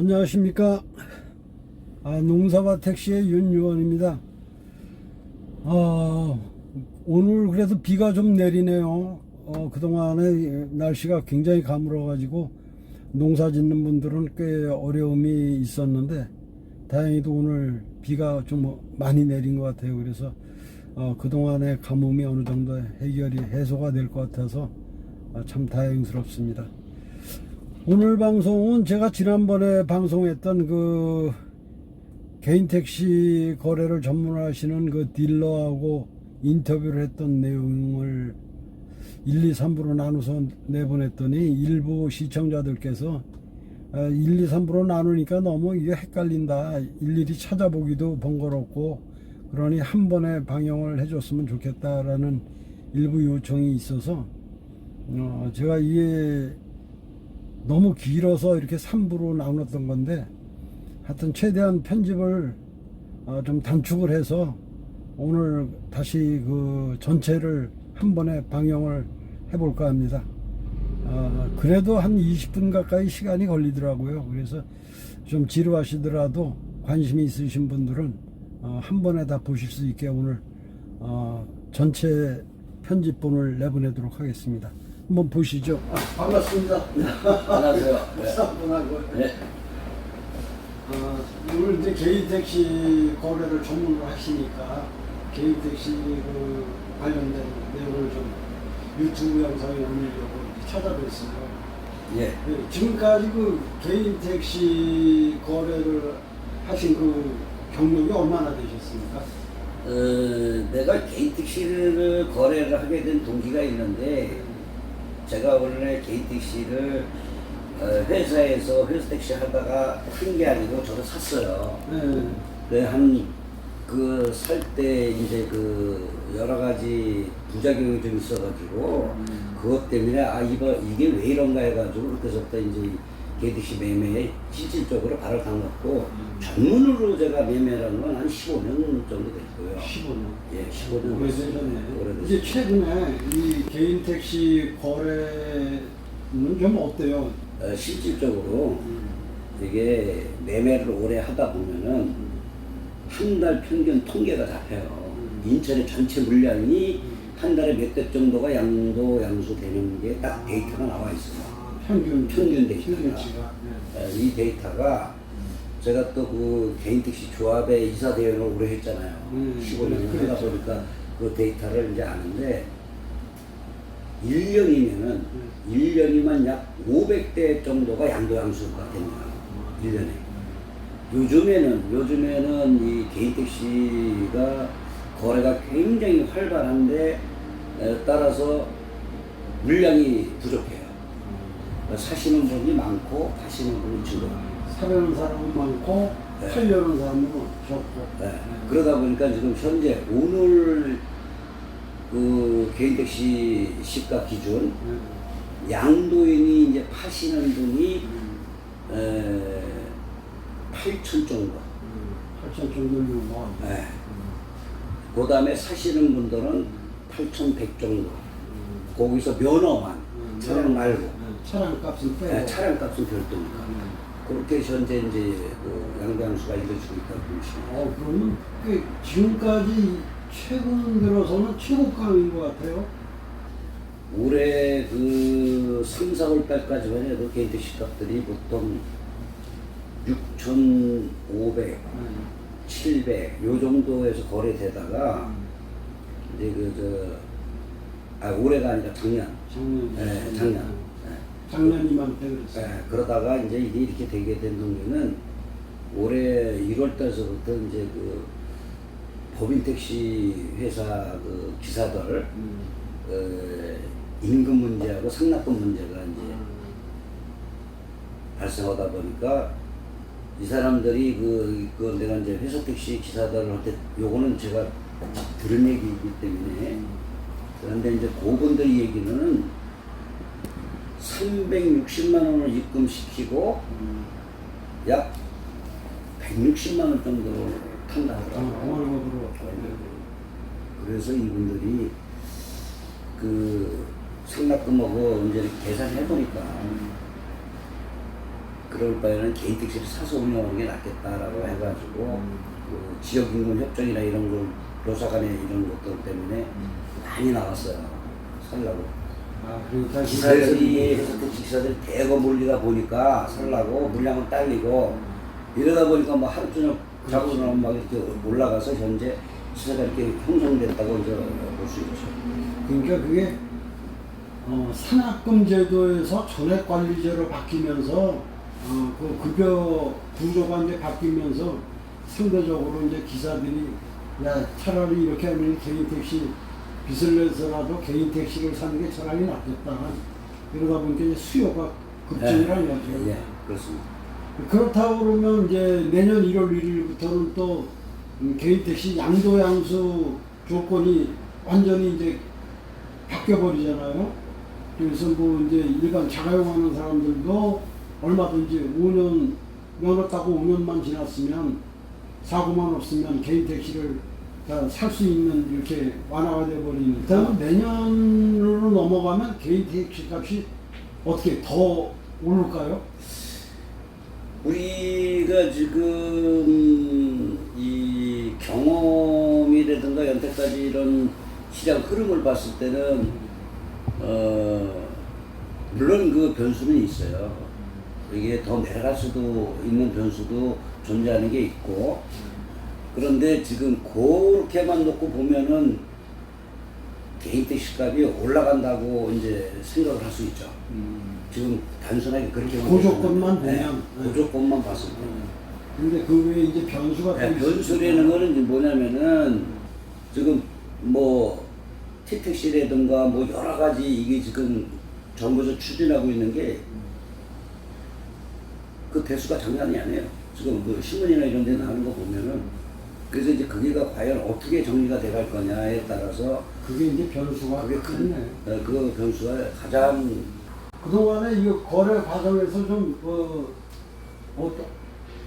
안녕하십니까. 농사밭 택시의 윤유원입니다. 오늘 그래도 비가 좀 내리네요. 그동안에 날씨가 굉장히 가물어가지고 농사 짓는 분들은 꽤 어려움이 있었는데 다행히도 오늘 비가 좀 많이 내린 것 같아요. 그래서 그동안의 가뭄이 어느 정도 해소가 될 것 같아서 참 다행스럽습니다. 오늘 방송은 제가 지난번에 방송했던 그 개인 택시 거래를 전문하시는 그 딜러하고 인터뷰를 했던 내용을 1, 2, 3부로 나눠서 내보냈더니 일부 시청자들께서 1, 2, 3부로 나누니까 너무 이게 헷갈린다, 일일이 찾아보기도 번거롭고 그러니 한 번에 방영을 해줬으면 좋겠다라는 일부 요청이 있어서 제가 이게 너무 길어서 이렇게 3부로 나눴던 건데 하여튼 최대한 편집을 좀 단축을 해서 오늘 다시 그 전체를 한 번에 방영을 해볼까 합니다. 그래도 한 20분 가까이 시간이 걸리더라고요. 그래서 좀 지루하시더라도 관심이 있으신 분들은 한 번에 다 보실 수 있게 오늘 전체 편집본을 내보내도록 하겠습니다. 한번 보시죠. 반갑습니다. 안녕하세요. 사분하고. 네. 오늘 이제 개인 택시 거래를 전문으로 하시니까 개인 택시 그 관련된 내용을 좀 유튜브 영상에 올리려고 찾아뵀어요. 예. 네, 지금까지 그 개인 택시 거래를 하신 그 경력이 얼마나 되셨습니까? 내가 개인 택시를 거래를 하게 된 동기가 있는데, 제가 원래 개인 택시를 회사에서 회사 택시 하다가 큰 게 아니고 저도 샀어요. 네. 살 때 이제 그 여러 가지 부작용이 좀 있어가지고 그것 때문에 이게 왜 이런가 해가지고 그때서부터 이제 개인 택시 매매에 실질적으로 발을 담갔고 전문으로 제가 매매라는 건 한 15년 정도 됐고요. 15년. 예, 15년. 오래되셨네. 이제 최근에 이 개인 택시 거래는 좀 어때요? 실질적으로 이게 매매를 오래 하다 보면은 한 달 평균 통계가 잡혀요. 인천의 전체 물량이 한 달에 몇 대 정도가 양수 되는 게 딱 데이터가 나와 있어요. 평균 데이터가. 이 데이터가 제가 또 그 개인 택시 조합의 이사 대행을 오래 했잖아요. 15년 하다 보니까 그 데이터를 이제 아는데 1년이면 약 500대 정도가 양수가 됩니다. 1년에. 요즘에는 이 개인 택시가 거래가 굉장히 활발한데 따라서 물량이 부족해요. 사시는 분이 많고 파시는 분이 적어요. 사려는 사람은 많고 네. 팔려는 사람은 적고. 네. 그러다 보니까 지금 현재 오늘 그 개인 택시 시가 기준 양도인이 이제 파시는 분이 8천 정도. 8천 정도면 뭐. 네. 그 다음에 사시는 분들은 8,100 정도. 거기서 면허만, 차량 말고. 차량 값은 빼고. 네, 차량 값은 별도니까. 그렇게 현재 이제 그 양도양수가 이루어지고 있다고 보시면. 그러면 꽤 지금까지 최근 들어서는 최고가인 것 같아요. 올해 그 3, 4월 달까지만 해도 개인 택시 값들이 보통 6,500, 700, 요 정도에서 거래되다가 이제 올해가 아니라 작년. 네, 작년. 작년 이맘때 그랬어요. 네, 그러다가 이제 이게 이렇게 되게 된 동기는 올해 1월 달서부터 이제 그 법인 택시 회사 그 기사들 임금 문제하고 상납금 문제가 이제 발생하다 보니까 이 사람들이 그 내가 이제 회사 택시 기사들한테 요거는 제가 들은 얘기이기 때문에 그런데 이제 그분들 얘기는 360만 원을 입금시키고 약 160만 원 정도로 탄다 하더라고요. 그래서 이분들이 그 상납금하고 이제 계산해 보니까 그럴 바에는 개인 택시를 사서 운영하는 게 낫겠다라고 해가지고 그 지역임금 협정이나 이런 걸 노사 간의 이런 것들 때문에 많이 나왔어요. 살라고. 아, 그러니까 기사들이 회사 택시 기사들이 대거 몰리다 보니까 살라고 물량은 딸리고 이러다 보니까 뭐 하루 종일 자고는 막 이렇게 올라가서 현재 시세가 이렇게 형성됐다고 이제 볼 수 있죠. 그러니까 그게 산학금 제도에서 전액관리제로 바뀌면서 그 급여 구조가 이제 바뀌면서 상대적으로 이제 기사들이 야 차라리 이렇게 하면 개인 택시 빚을 내서라도 개인 택시를 사는 게 차라리 낫겠다. 이러다 보니까 이제 수요가 급증이라는 거죠. 예, 그렇습니다. 그렇다고 그러면 이제 내년 1월 1일부터는 또 개인 택시 양도양수 조건이 완전히 이제 바뀌어 버리잖아요. 그래서 뭐 이제 일반 자가용하는 사람들도 얼마든지 5년 면허 따고 5년만 지났으면 사고만 없으면 개인 택시를 살 수 있는 이렇게 완화가 돼 버리는. 그다음 내년으로 넘어가면 개인 택시 값이 어떻게 더 오를까요? 우리가 지금 이 경험이라든가 연태까지 이런 시장 흐름을 봤을 때는 물론 그 변수는 있어요. 이게 더 내려갈 수도 있는 변수도 존재하는 게 있고, 그런데 지금 그렇게만 놓고 보면은 개인 택시 값이 올라간다고 이제 생각을 할 수 있죠. 지금 단순하게 그렇게 고조건만 네, 보면. 고조건만 봤을 때. 근데 그 외에 이제 변수가 또 변수라는 거는 이제 뭐냐면은 지금 뭐 티택시라든가 뭐 여러 가지 이게 지금 정부에서 추진하고 있는 게 그 대수가 장난이 아니에요. 지금 그 신문이나 이런 데 나오는 거 보면은 그래서 이제 그게가 과연 어떻게 정리가 돼갈 거냐에 따라서 그게 이제 변수가 그게 크네. 그 변수가 가장 그동안에 이 거래 과정에서 좀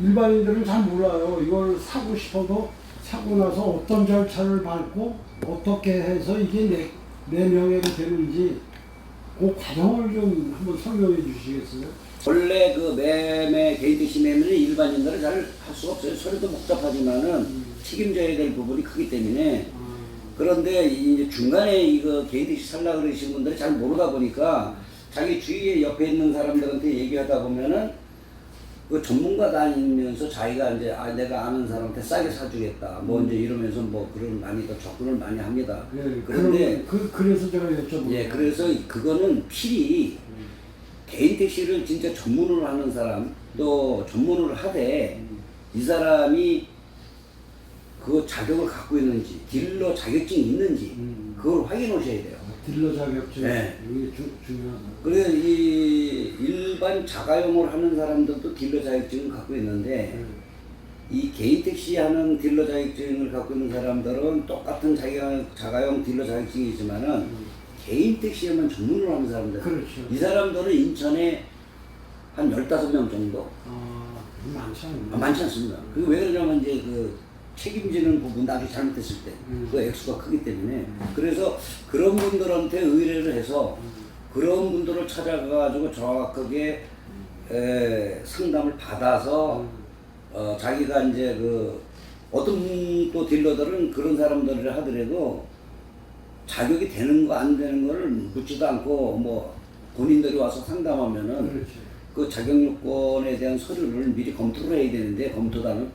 일반인들은 잘 몰라요. 이걸 사고 싶어도 사고 나서 어떤 절차를 밟고 어떻게 해서 이게 내 명예가 되는지 그 과정을 좀 한번 설명해 주시겠어요? 원래 그 매매 개인 택시 매매는 일반인들은 잘 할 수가 없어요. 서류도 복잡하지만은 책임져야 될 부분이 크기 때문에. 그런데 이제 중간에 이거 개인 택시 살라 그러신 분들이 잘 모르다 보니까 자기 주위에 옆에 있는 사람들한테 얘기하다 보면은 그 전문가 다니면서 자기가 이제 내가 아는 사람한테 싸게 사주겠다 뭐 이제 이러면서 뭐 그런 많이 더 접근을 많이 합니다. 네, 그런데 그래서 제가 여쭤보는 예, 그래서 그거는 필히 개인 택시를 진짜 전문으로 하는 사람 또 전문으로 하되 이 사람이 그 자격을 갖고 있는지 딜러 자격증이 있는지 그걸 확인하셔야 돼요. 딜러 자격증 네. 이게 중요하다. 그래서 이 일반 자가용을 하는 사람들도 딜러 자격증을 갖고 있는데 이 개인 택시 하는 딜러 자격증을 갖고 있는 사람들은 똑같은 자가용 딜러 자격증이 있지만은 개인 택시에만 전문으로 하는 사람들. 그렇죠. 이 사람들은 인천에 한 15명 정도. 많지 않나요? 많지 않습니다. 그게 왜 그러냐면 이제 그 책임지는 부분 나중에 잘못했을 때 그 액수가 크기 때문에 그래서 그런 분들한테 의뢰를 해서 그런 분들을 찾아가가지고 정확하게 상담을 받아서 자기가 이제 그 어떤 또 딜러들은 그런 사람들을 하더라도 자격이 되는 거 안 되는 거를 묻지도 않고 뭐 본인들이 와서 상담하면은 그렇죠. 그 자격 요건에 대한 서류를 미리 검토를 해야 되는데 검토단은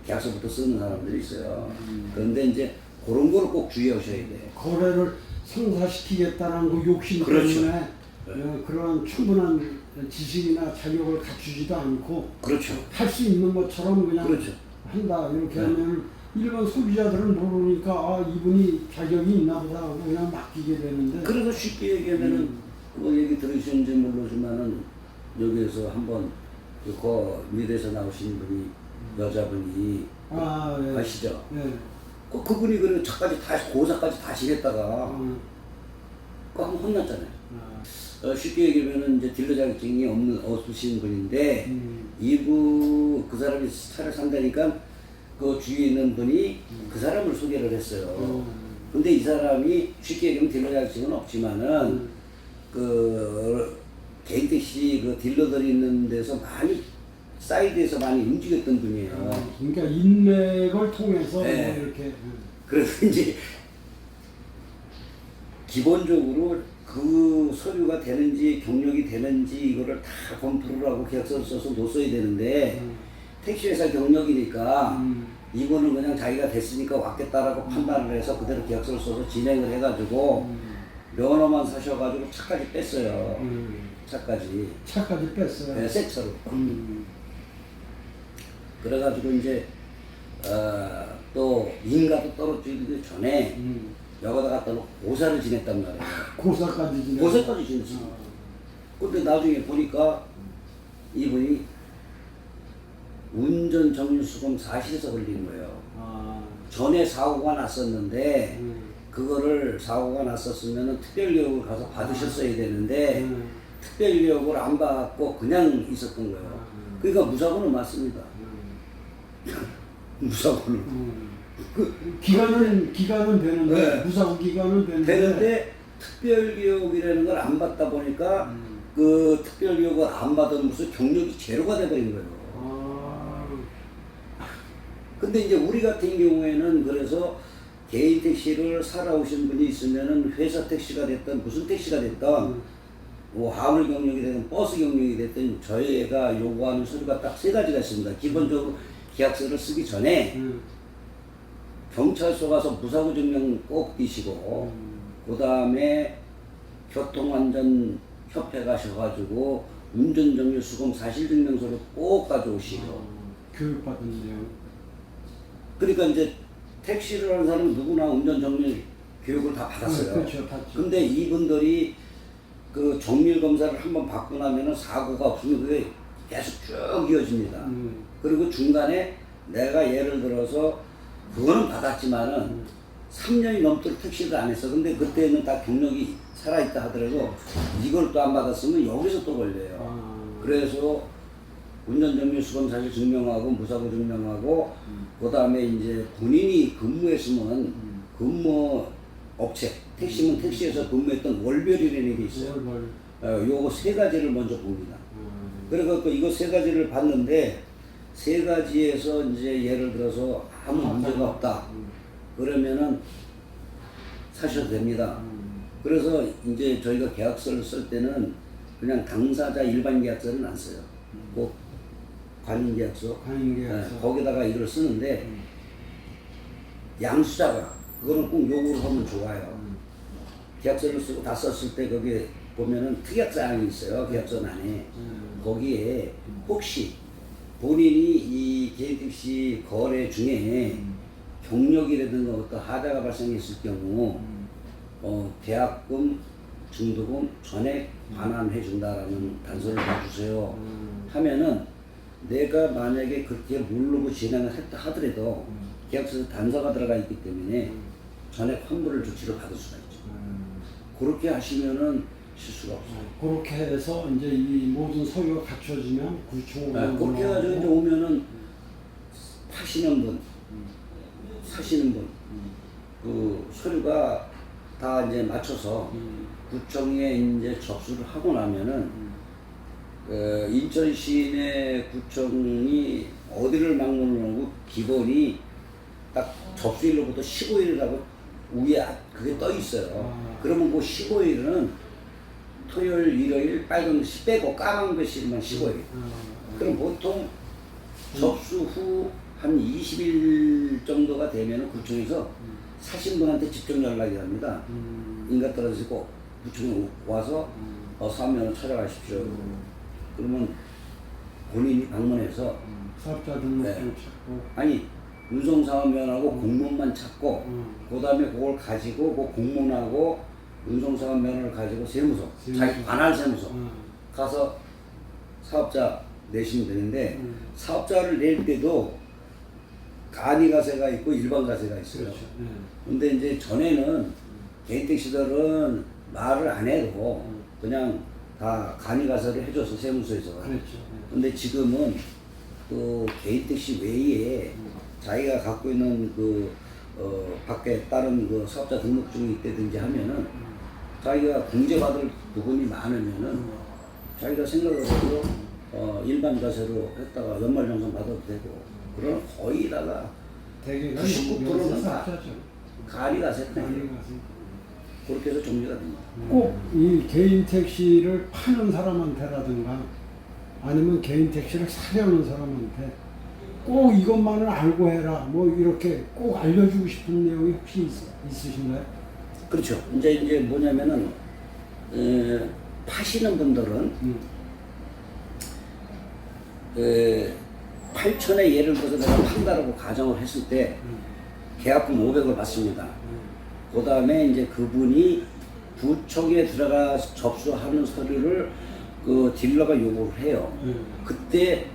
계약서부터 쓰는 사람들이 있어요. 그런데 이제 그런 거를 꼭 주의하셔야 돼요. 거래를 성사시키겠다는 그 욕심 그렇죠. 때문에 그런 충분한 지식이나 자격을 갖추지도 않고 그렇죠. 할 수 있는 것처럼 그냥 그렇죠. 한다 이렇게 네. 하면 일반 소비자들은 모르니까 이분이 자격이 있나 보다 하고 그냥 맡기게 되는데 그래서 쉽게 얘기하면은 그 얘기 들으시는지 모르지만은 여기에서 한번 그 미래에서 나오신 분이 여자분이 예. 아시죠? 예. 그분이 그 차까지 다 고사까지 다 지냈다가 그 한번 혼났잖아요. 쉽게 얘기하면은 이제 딜러 자격증이 없으신 분인데 그 사람이 차를 산다니까 그 주위에 있는 분이 그 사람을 소개를 했어요. 근데 이 사람이 쉽게 얘기하면 딜러 자격증은 없지만은 그 개인 택시 그 딜러들이 있는 데서 많이 사이드에서 많이 움직였던 분이에요. 그러니까 인맥을 통해서 네. 뭐 이렇게 그래서 이제 기본적으로 그 서류가 되는지 경력이 되는지 이거를 다 검토를 하고 계약서를 써서 놓았어야 되는데 택시회사 경력이니까 이거는 그냥 자기가 됐으니까 왔겠다라고 판단을 해서 그대로 계약서를 써서 진행을 해가지고 면허만 사셔가지고 차까지 뺐어요. 차까지. 차까지 뺐어요. 네, 새 차로. 그래가지고 이제 또 인가도 떨어지기 전에 여기다 갖다 놓고 고사를 지냈단 말이에요. 고사까지 지내. 고사까지 지냈어. 근데 나중에 보니까 이분이 운전 정류수금 사실에서 걸린 거예요. 아, 전에 사고가 났었는데 그거를 사고가 났었으면 특별교육을 가서 받으셨어야 되는데 특별교육을 안 받고 그냥 있었던 거예요. 그러니까 무사고는 맞습니다. 무사고는. 기간은 되는데 네. 무사고 기간은 되는데 특별교육이라는 걸 안 받다 보니까 그 특별교육을 안 받은 무슨 경력이 제로가 돼버린 거예요. 아, 근데 이제 우리 같은 경우에는 그래서 개인 택시를 살아오신 분이 있으면은 회사 택시가 됐든 무슨 택시가 됐든 뭐 화물 경력이 되든 버스 경력이 됐든 저희가 요구하는 서류가 딱 세 가지가 있습니다. 기본적으로 계약서를 쓰기 전에 경찰서 가서 무사고 증명 꼭 띄시고 그 다음에 교통안전협회 가셔가지고 운전정류 수금 사실증명서를 꼭 가져오시고 교육받은데요. 그러니까 이제 택시를 하는 사람은 누구나 운전정밀 교육을 다 받았어요. 그렇죠, 받죠. 근데 이분들이 그 정밀 검사를 한번 받고 나면은 사고가 없으면 그게 계속 쭉 이어집니다. 그리고 중간에 내가 예를 들어서 그거는 받았지만은 3년이 넘도록 택시를 안 했어. 근데 그때는 다 경력이 살아있다 하더라도 이걸 또 안 받았으면 여기서 또 걸려요. 아. 그래서 운전정밀 수검 사실 증명하고 무사고 증명하고 그 다음에 이제 본인이 근무했으면 근무 업체 택시면 택시에서 근무했던 월별이라는 게 있어요. 요거 세 가지를 먼저 봅니다. 그래서 이거 세 가지를 봤는데 세 가지에서 이제 예를 들어서 아무 문제가 없다. 그러면은 사셔도 됩니다. 그래서 이제 저희가 계약서를 쓸 때는 그냥 당사자 일반 계약서는 안 써요. 꼭 관인 계약서. 거기다가 이걸 쓰는데 양수자가 그거는 꼭 요구를 하면 좋아요. 계약서를 쓰고 다 썼을 때 거기에 보면은 특약사항이 있어요. 계약서 안에. 거기에 혹시 본인이 이 개인택시 거래 중에 경력이라든가 어떤 하자가 발생했을 경우 계약금, 중도금 전액 반환해 준다라는 단서를 넣어주세요. 하면은 내가 만약에 그렇게 모르고 진행을 했다 하더라도 계약서에 단서가 들어가 있기 때문에 전액 환불을 조치를 받을 수가 있죠. 그렇게 하시면은 실수가 없어요. 그렇게 해서 이제 이 모든 서류가 갖춰지면 구청으로 그렇게 해가지고 이제 오면은 파시는 분, 사시는 분, 그 서류가 다 이제 맞춰서 구청에 이제 접수를 하고 나면은 인천 시내 구청이 어디를 방문을 하고 기본이 딱 접수일로부터 15일이라고 위에 그게 떠 있어요. 그러면 그 15일은 토요일, 일요일 빨간 글씨 빼고 까만 글씨만 15일. 그럼 보통 접수 후 한 20일 정도가 되면 구청에서 사신 분한테 직접 연락이 합니다. 인가 떨어지고 구청에 와서 사업면을 찾아가십시오. 그러면 본인이 방문해서 사업자 등록증 네. 찾고 아니 운송사업면하고 공문만 찾고 그 다음에 그걸 가지고 그 공문하고 운송사업면을 가지고 세무서 자기 관할 세무서 가서 사업자 내시면 되는데 사업자를 낼 때도 간이가세가 있고 일반가세가 있어요. 그렇죠. 근데 이제 전에는 개인택시들은 말을 안 해도 그냥 다 간이가세를 해줘서 세무서에서. 그렇죠. 근데 지금은 그 개인택시 외에 자기가 갖고 있는 그 밖에 다른 그 사업자 등록증이 있다든지 하면은 자기가 공제받을 부분이 많으면은 자기가 생각을 해도 일반 자세로 했다가 연말정산 받아도 되고 그러나 거의 다가 대개가 99%는 다 죠 가리가 세트예요. 그렇게 해서 정리가 됩니다. 꼭 이 개인 택시를 파는 사람한테라든가 아니면 개인 택시를 사려는 사람한테 꼭 이것만을 알고 해라 뭐 이렇게 꼭 알려주고 싶은 내용이 혹시 있으신가요? 그렇죠. 이제 뭐냐면은 파시는 분들은 8천에 예를 들어서 내가 판다라고 가정을 했을 때 계약금 500을 받습니다. 그 다음에 이제 그분이 구청에 들어가 접수하는 서류를 그 딜러가 요구를 해요. 그때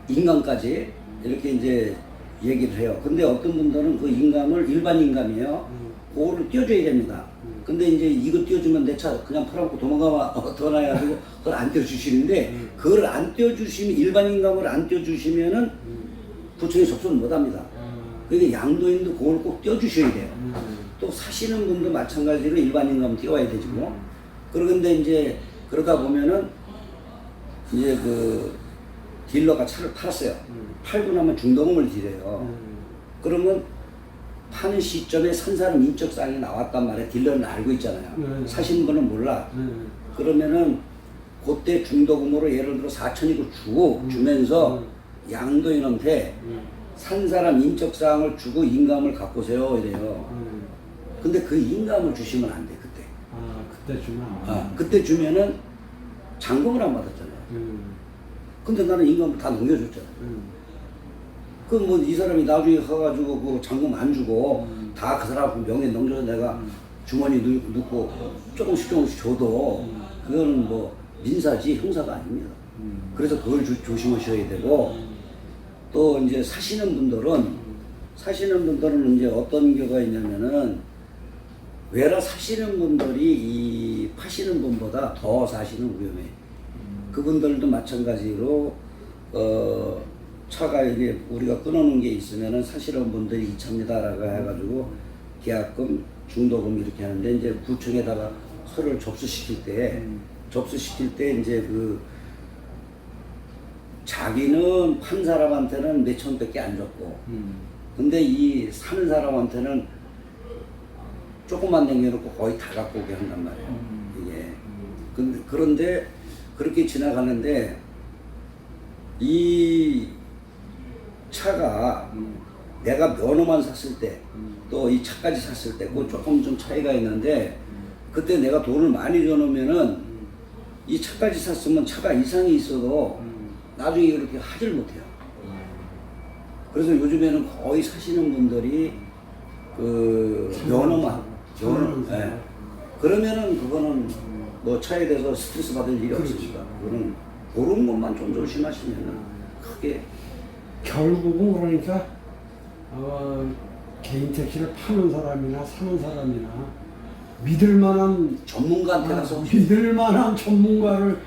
인감까지 이렇게 이제 얘기를 해요. 근데 어떤 분들은 그 인감을 일반 인감이에요. 그거를 띄워줘야 됩니다. 근데 이제 이거 띄워주면 내 차 그냥 팔아먹고 도망가면 더 나가지고 그걸 안 띄워주시는데 그걸 안 띄워주시면 일반 인감을 안 띄워주시면은 구청에 접수를 못합니다. 그러니까 양도인도 그걸 꼭 띄워주셔야 돼요. 또 사시는 분도 마찬가지로 일반 인감 띄워야 되지 뭐. 그런데 이제 그러다 보면은 이제 그 딜러가 차를 팔았어요. 팔고 나면 중도금을 드려요. 그러면 파는 시점에 산 사람 인적사항이 나왔단 말이에요. 딜러는 알고 있잖아요. 사시는 분은 몰라. 그러면은 그때 중도금으로 예를 들어 4천이고 주면서 양도인한테 산 사람 인적사항을 주고 인감을 갖고 오세요 이래요. 근데 그 인감을 주시면 안 돼 그때. 아 그때 주면 그때 주면은 잔금을 안 받았잖아요. 근데 나는 인감을 다 넘겨줬잖아. 그 뭐 이 사람이 나중에 가가지고 그 잔금 안 주고 다 그 사람 명예 넘겨서 내가 주머니 넣고 조금씩 줘도 그거는 뭐 민사지 형사가 아닙니다. 그래서 그걸 조심하셔야 되고 또 이제 사시는 분들은 이제 어떤 경우가 있냐면은 외라 사시는 분들이 이 파시는 분보다 더 사시는 위험해. 그분들도 마찬가지로 차가 이게 우리가 끊어놓은 게 있으면은 사시는 분들이 이 차입니다라고 해가지고 계약금, 중도금 이렇게 하는데 이제 구청에다가 서류를 접수시킬 때 이제 그 자기는 판 사람한테는 몇 천밖에 안 줬고 근데 이 사는 사람한테는 조금만 남겨놓고 거의 다 갖고 오게 한단 말이에요. 이게. 그런데 그렇게 지나가는데 이 차가 내가 면허만 샀을 때 또 이 차까지 샀을 때 그 조금 좀 차이가 있는데 그때 내가 돈을 많이 줘놓으면은 이 차까지 샀으면 차가 이상이 있어도 나중에 이렇게 하질 못해요. 그래서 요즘에는 거의 사시는 분들이 그 면허만 예. 그러면은 그거는 뭐 차에 대해서 스트레스 받을 일이 없으니까 그거는 그런 것만 좀 조심하시면은 크게 결국은 그러니까 개인 택시를 파는 사람이나 사는 사람이나 믿을 만한 전문가한테 가서 믿을 만한 전문가를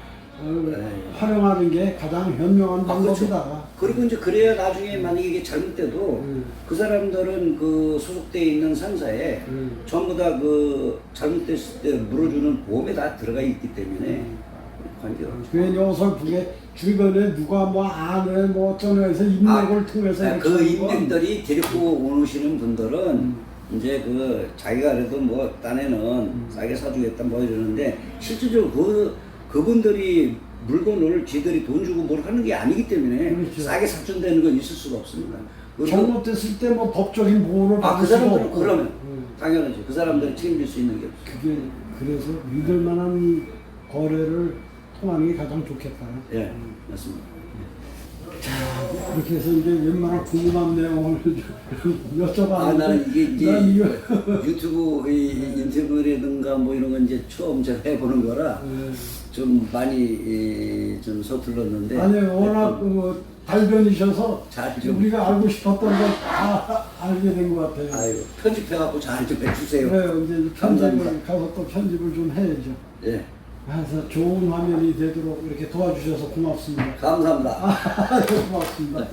네. 활용하는 게 가장 현명한 방법이다. 그렇죠. 그리고 이제 그래야 나중에 만약에 이게 잘못돼도 그 사람들은 그 소속돼 있는 상사에 전부 다 그 잘못됐을 때 물어주는 보험에 다 들어가 있기 때문에 관계없죠. 그 어설프게 주변에 누가 뭐 아네 뭐 어쩌네 해서 인맥을 통해서 그 인맥들이 데리고 오시는 분들은 이제 그 자기가 그래도 뭐 딴에는 싸게 사주겠다 뭐 이러는데 실질적으로 그분들이 물건을 지들이 돈 주고 뭘 하는 게 아니기 때문에 그렇죠. 싸게 사준다는 건 있을 수가 없습니다. 잘못됐을 때 뭐 법적인 보호를 받을 그 수가 사람들은 없고. 그러면 당연하지. 그 사람들이 책임질 수 있는 게 없어. 그게 그래서 믿을 만한 거래를 통하는 게 가장 좋겠다. 예, 맞습니다. 그렇게 해서 이제 웬만한 궁금한 내용을 여쭤봤는데 나는 이게 난 이거 유튜브 인터뷰라든가 뭐 이런 건 이제 처음 제가 해보는 거라 좀 많이 좀 서툴렀는데 아니 워낙 그 달변이셔서 잘 좀- 우리가 알고 싶었던 걸 다 알게 된 것 같아요. 아이고 편집해갖고 잘 좀 해주세요. 그래요. 이제 감사합니다. 편집을 가서 또 편집을 좀 해야죠. 예, 그래서 좋은 화면이 되도록 이렇게 도와주셔서 고맙습니다. 감사합니다. 고맙습니다.